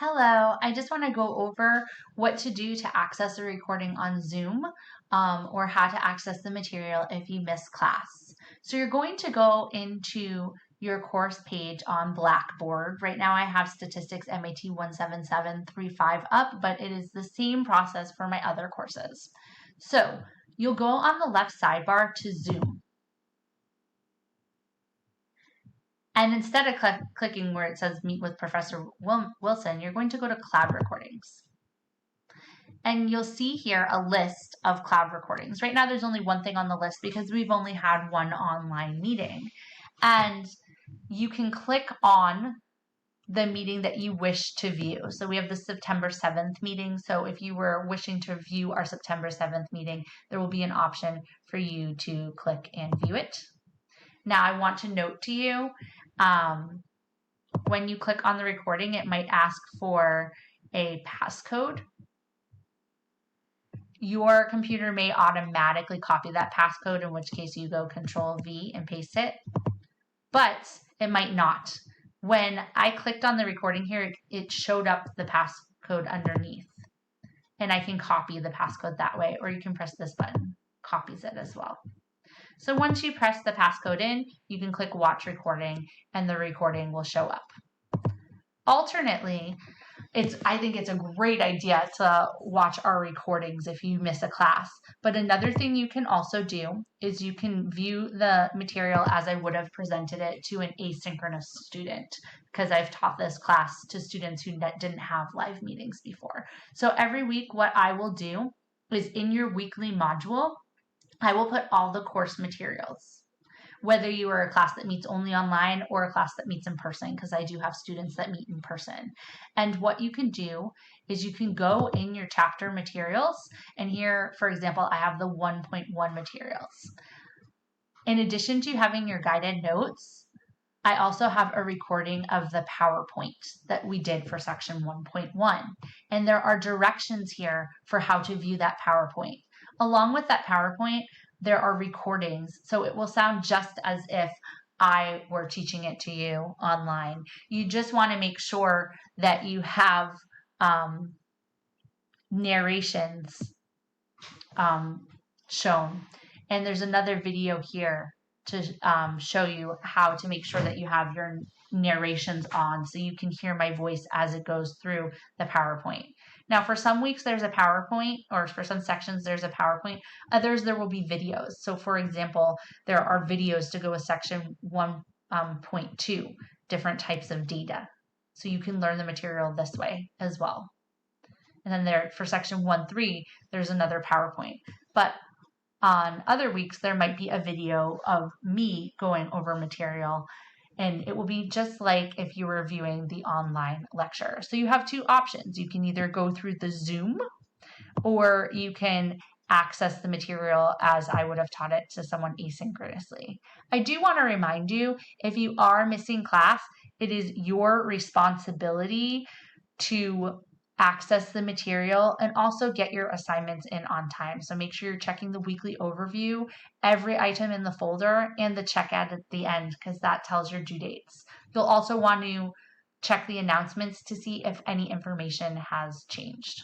Hello, I just want to go over what to do to access a recording on Zoom or how to access the material if you miss class. So you're going to go into your course page on Blackboard. Right now I have Statistics MAT 17735 up, but it is the same process for my other courses. So you'll go on the left sidebar to Zoom. And instead of clicking where it says Meet with Professor Wilson, you're going to go to Cloud Recordings. And you'll see here a list of cloud recordings. Right now there's only one thing on the list because we've only had one online meeting. And you can click on the meeting that you wish to view. So we have the September 7th meeting. So if you were wishing to view our September 7th meeting, there will be an option for you to click and view it. Now I want to note to you, when you click on the recording, it might ask for a passcode. Your computer may automatically copy that passcode, in which case you go Control-V and paste it, but it might not. When I clicked on the recording here, it showed up the passcode underneath, and I can copy the passcode that way, or you can press this button, copies it as well. So once you press the passcode in, you can click Watch Recording, and the recording will show up. Alternately, I think it's a great idea to watch our recordings if you miss a class. But another thing you can also do is you can view the material as I would have presented it to an asynchronous student, because I've taught this class to students who didn't have live meetings before. So every week what I will do is in your weekly module, I will put all the course materials, whether you are a class that meets only online or a class that meets in person, because I do have students that meet in person. And what you can do is you can go in your chapter materials, and here, for example, I have the 1.1 materials. In addition to having your guided notes, I also have a recording of the PowerPoint that we did for section 1.1. And there are directions here for how to view that PowerPoint. Along with that PowerPoint, there are recordings, so it will sound just as if I were teaching it to you online. You just want to make sure that you have narrations shown. And there's another video here to show you how to make sure that you have your narrations on so you can hear my voice as it goes through the PowerPoint. Now, for some weeks there's a PowerPoint, or for some sections there's a PowerPoint. Others there will be videos. So for example, there are videos to go with section 1.2, different types of data. So you can learn the material this way as well. And then there for section 1.3, there's another PowerPoint. But on other weeks, there might be a video of me going over material, and it will be just like if you were viewing the online lecture. So you have two options. You can either go through the Zoom, or you can access the material as I would have taught it to someone asynchronously. I do want to remind you, if you are missing class, it is your responsibility to access the material and also get your assignments in on time. So make sure you're checking the weekly overview, every item in the folder, and the check at the end, because that tells your due dates. You'll also want to check the announcements to see if any information has changed.